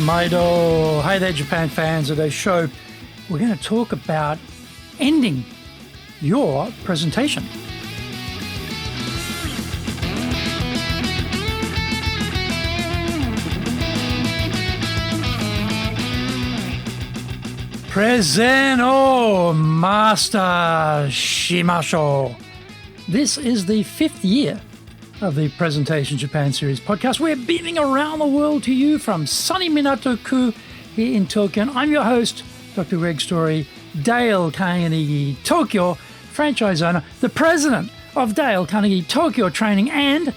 Maido. Hey there, Japan fans. Today's show, we're going to talk about ending your presentation. Preseno Master Shimasho. This is the 5th year of the Presentation Japan Series podcast. We're beaming around the world to you from sunny Minato-ku here in Tokyo. And I'm your host, Dr. Greg Story, Dale Carnegie Tokyo franchise owner, the president of Dale Carnegie Tokyo Training, and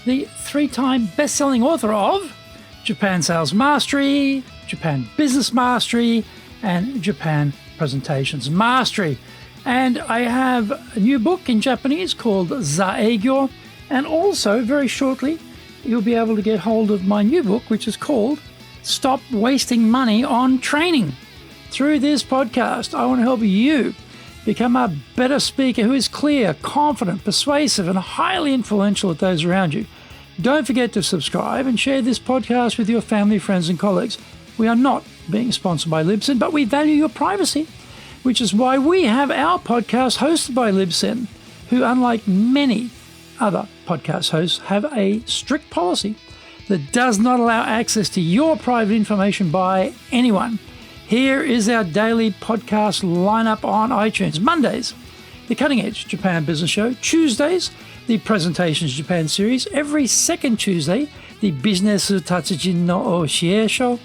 the 3-time best-selling author of Japan Sales Mastery, Japan Business Mastery, and Japan Presentations Mastery. And I have a new book in Japanese called Zaegyo. And also, very shortly, you'll be able to get hold of my new book, which is called Stop Wasting Money on Training. Through this podcast, I want to help you become a better speaker who is clear, confident, persuasive, and highly influential with those around you. Don't forget to subscribe and share this podcast with your family, friends, and colleagues. We are not being sponsored by Libsyn, but we value your privacy, which is why we have our podcast hosted by Libsyn, who, unlike many other podcast hosts, have a strict policy that does not allow access to your private information by anyone. Here is our daily podcast lineup on iTunes. Mondays, the Cutting Edge Japan Business Show. Tuesdays, the Presentations Japan Series. Every second Tuesday, the Business Tatsujin no Oshie Show.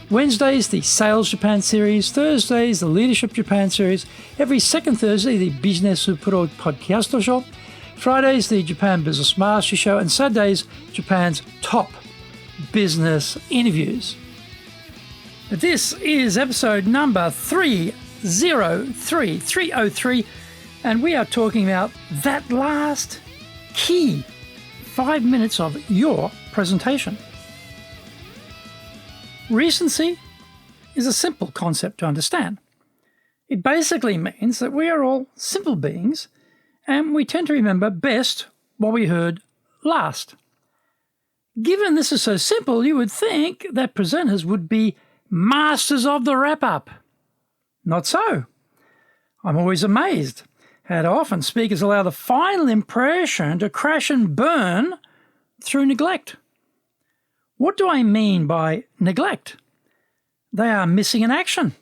Wednesdays, the Sales Japan Series. Thursdays, the Leadership Japan Series. Every second Thursday, the Business Pro Podcast Show. Fridays, the Japan Business Mastery Show. And Saturdays, Japan's top business interviews. This is episode number 303, and we are talking about that last key 5 minutes of your presentation. Recency is a simple concept to understand. It basically means that we are all simple beings, and we tend to remember best what we heard last. Given this is so simple, you would think that presenters would be masters of the wrap-up. Not so. I'm always amazed how often speakers allow the final impression to crash and burn through neglect. What do I mean by neglect? They are missing in action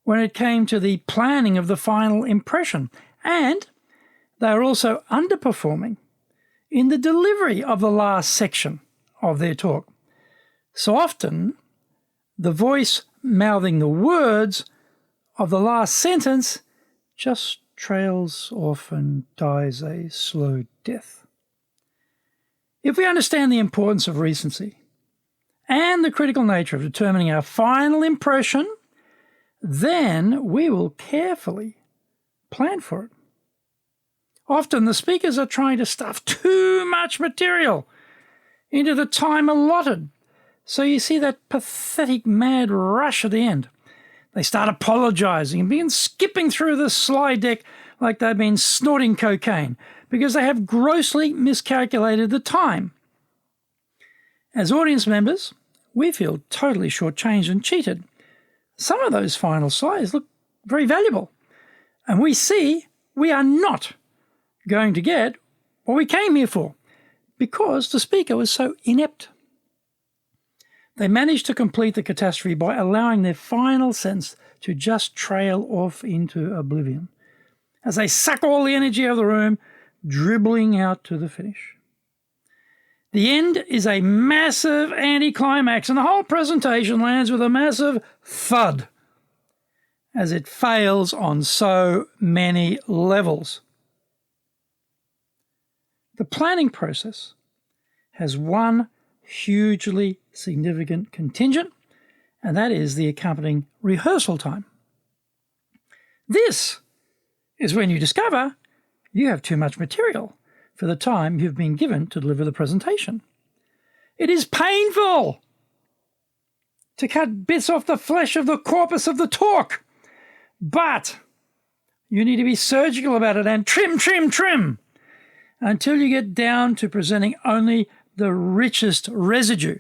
when it came to the planning of the final impression, and they are also underperforming in the delivery of the last section of their talk. So often, the voice mouthing the words of the last sentence just trails off and dies a slow death. If we understand the importance of recency and the critical nature of determining our final impression, then we will carefully plan for it. Often the speakers are trying to stuff too much material into the time allotted. So you see that pathetic mad rush at the end. They start apologising and begin skipping through the slide deck like they've been snorting cocaine because they have grossly miscalculated the time. As audience members, we feel totally shortchanged and cheated. Some of those final slides look very valuable, and we see we are not going to get what we came here for because the speaker was so inept. They managed to complete the catastrophe by allowing their final sentence to just trail off into oblivion as they suck all the energy out of the room, dribbling out to the finish. The end is a massive anticlimax, and the whole presentation lands with a massive thud as it fails on so many levels. The planning process has one hugely significant contingent, and that is the accompanying rehearsal time. This is when you discover you have too much material for the time you've been given to deliver the presentation. It is painful to cut bits off the flesh of the corpus of the talk, but you need to be surgical about it and trim until you get down to presenting only the richest residue.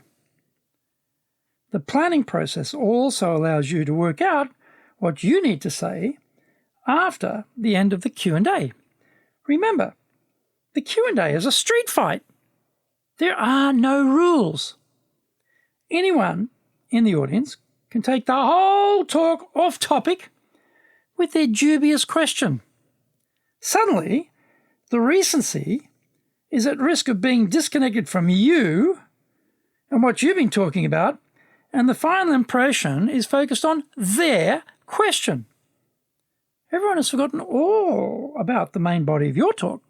The planning process also allows you to work out what you need to say after the end of the Q&A. Remember, the Q&A is a street fight. There are no rules. Anyone in the audience can take the whole talk off topic with their dubious question. Suddenly, the recency is at risk of being disconnected from you and what you've been talking about, and the final impression is focused on their question. Everyone has forgotten all about the main body of your talk.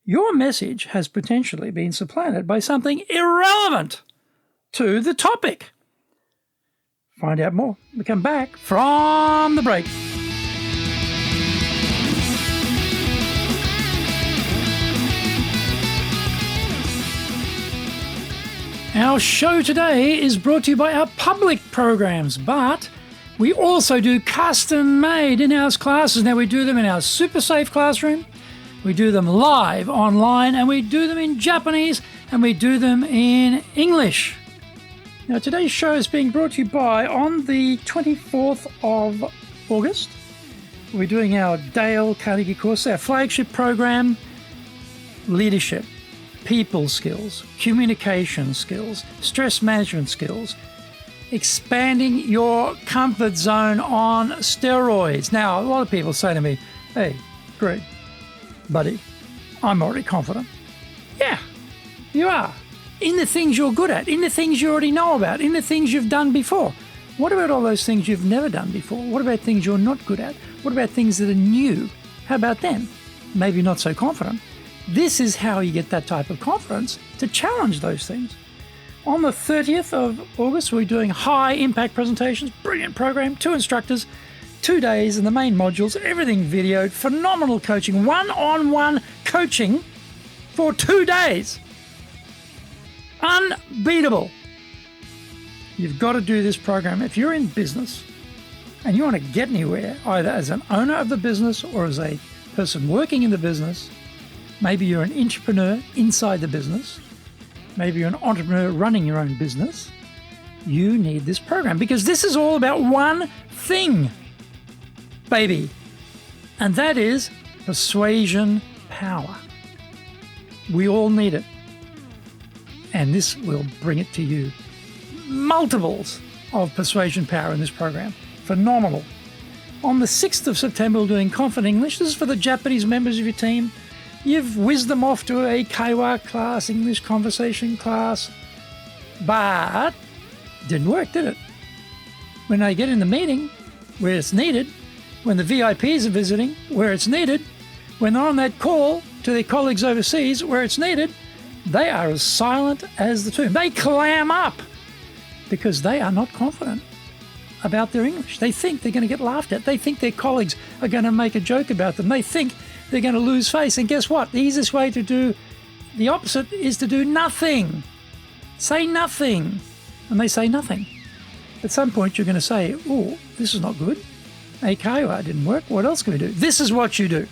Your message has potentially been supplanted by something irrelevant to the topic. Find out more. We come back from the break. Our show today is brought to you by our public programs, but we also do custom-made in-house classes. Now, we do them in our super safe classroom, we do them live online, and we do them in Japanese, and we do them in English. Now, today's show is being brought to you by, on the 24th of August, we're doing our Dale Carnegie course, our flagship program, Leadership, People Skills, Communication Skills, Stress Management Skills, expanding your comfort zone on steroids. Now, a lot of people say to me, hey, Greg, buddy, I'm already confident. Yeah, you are. In the things you're good at, in the things you already know about, in the things you've done before. What about all those things you've never done before? What about things you're not good at? What about things that are new? How about them? Maybe not so confident. This is how you get that type of confidence to challenge those things. On the 30th of August, we're doing high impact presentations, brilliant program, 2 instructors, 2 days, and the main modules, everything videoed, phenomenal coaching, one-on-one coaching for 2 days. Unbeatable. You've got to do this program. If you're in business and you want to get anywhere, either as an owner of the business or as a person working in the business, maybe you're an entrepreneur inside the business, maybe you're an entrepreneur running your own business, you need this program because this is all about one thing, baby, and that is persuasion power. We all need it, and this will bring it to you. Multiples of persuasion power in this program. Phenomenal. On the 6th of September, we're doing Confident English. This is for the Japanese members of your team. You've whizzed them off to a Kaiwa class, English conversation class, but didn't work, did it? When they get in the meeting where it's needed, when the VIPs are visiting where it's needed, when they're on that call to their colleagues overseas where it's needed, they are as silent as the tomb. They clam up because they are not confident about their English. They think they're going to get laughed at. They think their colleagues are going to make a joke about them. They think they're going to lose face. And guess what? The easiest way to do the opposite is to do nothing. Say nothing. And they say nothing. At some point, you're going to say, oh, this is not good. Okay, well, it didn't work. What else can we do? This is what you do.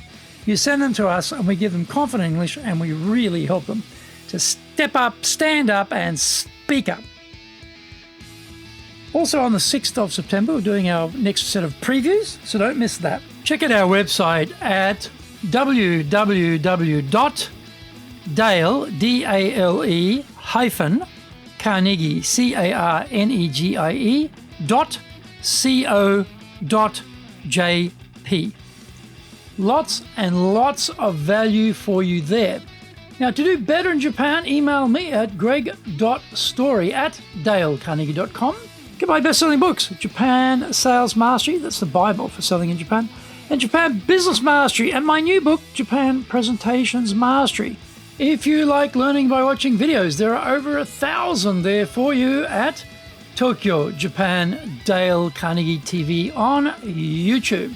You send them to us and we give them confident English and we really help them to step up, stand up and speak up. Also on the 6th of September, we're doing our next set of previews, so don't miss that. Check out our website at www.dale-carnegie, carnegie.co.jp. Lots and lots of value for you there. Now, to do better in Japan, email me at greg.story@dalecarnegie.com. Get my best-selling books, Japan Sales Mastery, that's the Bible for selling in Japan, and Japan Business Mastery, and my new book, Japan Presentations Mastery. If you like learning by watching videos, there are over 1,000 there for you at Tokyo, Japan, Dale Carnegie TV on YouTube.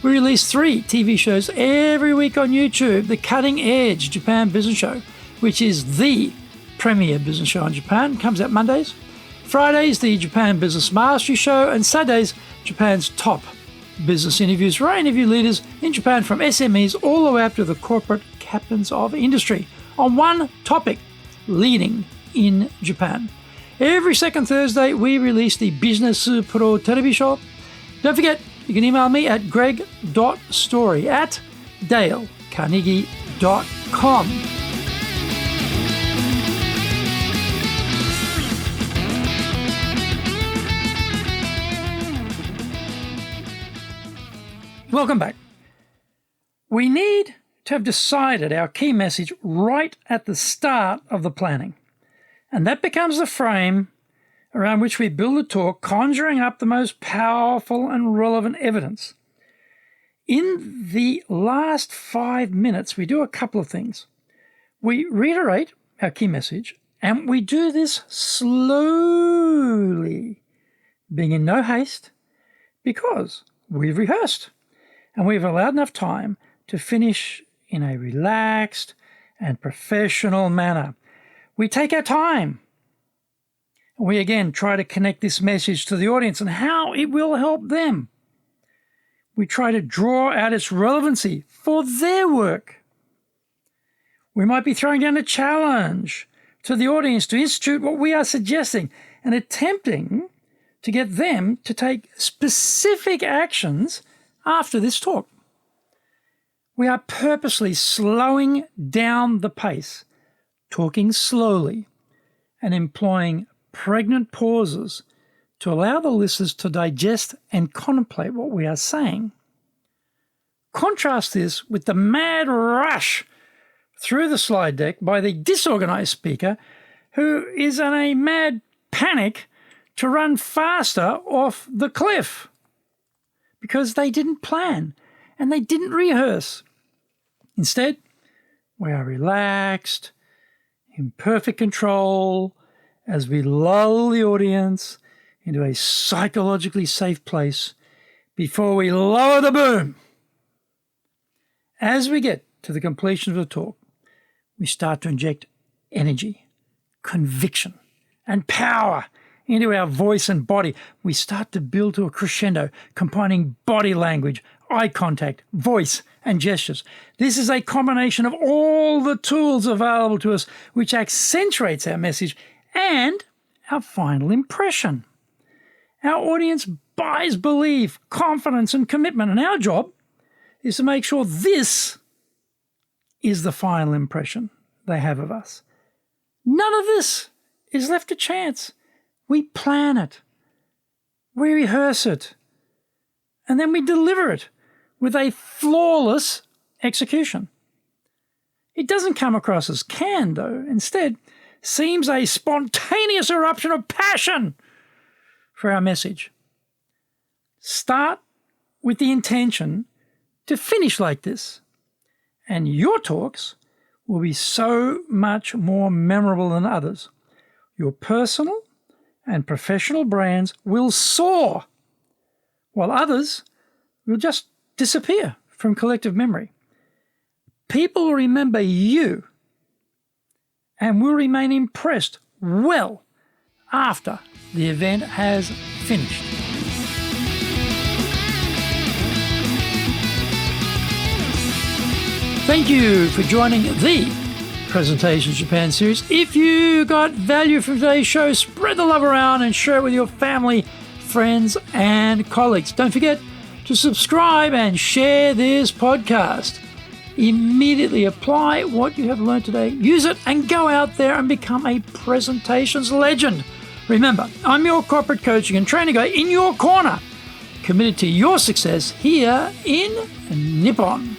We release 3 TV shows every week on YouTube. The Cutting Edge Japan Business Show, which is the premier business show in Japan, comes out Mondays. Fridays, the Japan Business Mastery Show, and Saturdays, Japan's top business interviews, where I interview leaders in Japan from SMEs all the way up to the corporate captains of industry on one topic, leading in Japan. Every second Thursday, we release the Business Pro Television Show. Don't forget, you can email me at greg.story@dalecarnegie.com. Welcome back. We need to have decided our key message right at the start of the planning. And that becomes the frame around which we build a talk, conjuring up the most powerful and relevant evidence. In the last 5 minutes, we do a couple of things. We reiterate our key message, and we do this slowly, being in no haste, because we've rehearsed. And we've allowed enough time to finish in a relaxed and professional manner. We take our time. We again try to connect this message to the audience and how it will help them. We try to draw out its relevancy for their work. We might be throwing down a challenge to the audience to institute what we are suggesting and attempting to get them to take specific actions after this talk. We are purposely slowing down the pace, talking slowly, and employing pregnant pauses to allow the listeners to digest and contemplate what we are saying. Contrast this with the mad rush through the slide deck by the disorganized speaker who is in a mad panic to run faster off the cliff, because they didn't plan and they didn't rehearse. Instead, we are relaxed, in perfect control, as we lull the audience into a psychologically safe place before we lower the boom. As we get to the completion of the talk, we start to inject energy, conviction, and power into our voice and body. We start to build to a crescendo, combining body language, eye contact, voice, and gestures. This is a combination of all the tools available to us, which accentuates our message and our final impression. Our audience buys belief, confidence, and commitment, and our job is to make sure this is the final impression they have of us. None of this is left to chance. We plan it, we rehearse it, and then we deliver it with a flawless execution. It doesn't come across as canned, though. Instead, seems a spontaneous eruption of passion for our message. Start with the intention to finish like this, and your talks will be so much more memorable than others. Your personal and professional brands will soar, while others will just disappear from collective memory. People will remember you and will remain impressed well after the event has finished. Thank you for joining the Presentations Japan series. If you got value from today's show, spread the love around and share it with your family, friends, and colleagues. Don't forget to subscribe and share this podcast. Immediately apply what you have learned today, use it, and go out there and become a presentations legend. Remember, I'm your corporate coaching and training guy in your corner, committed to your success here in Nippon.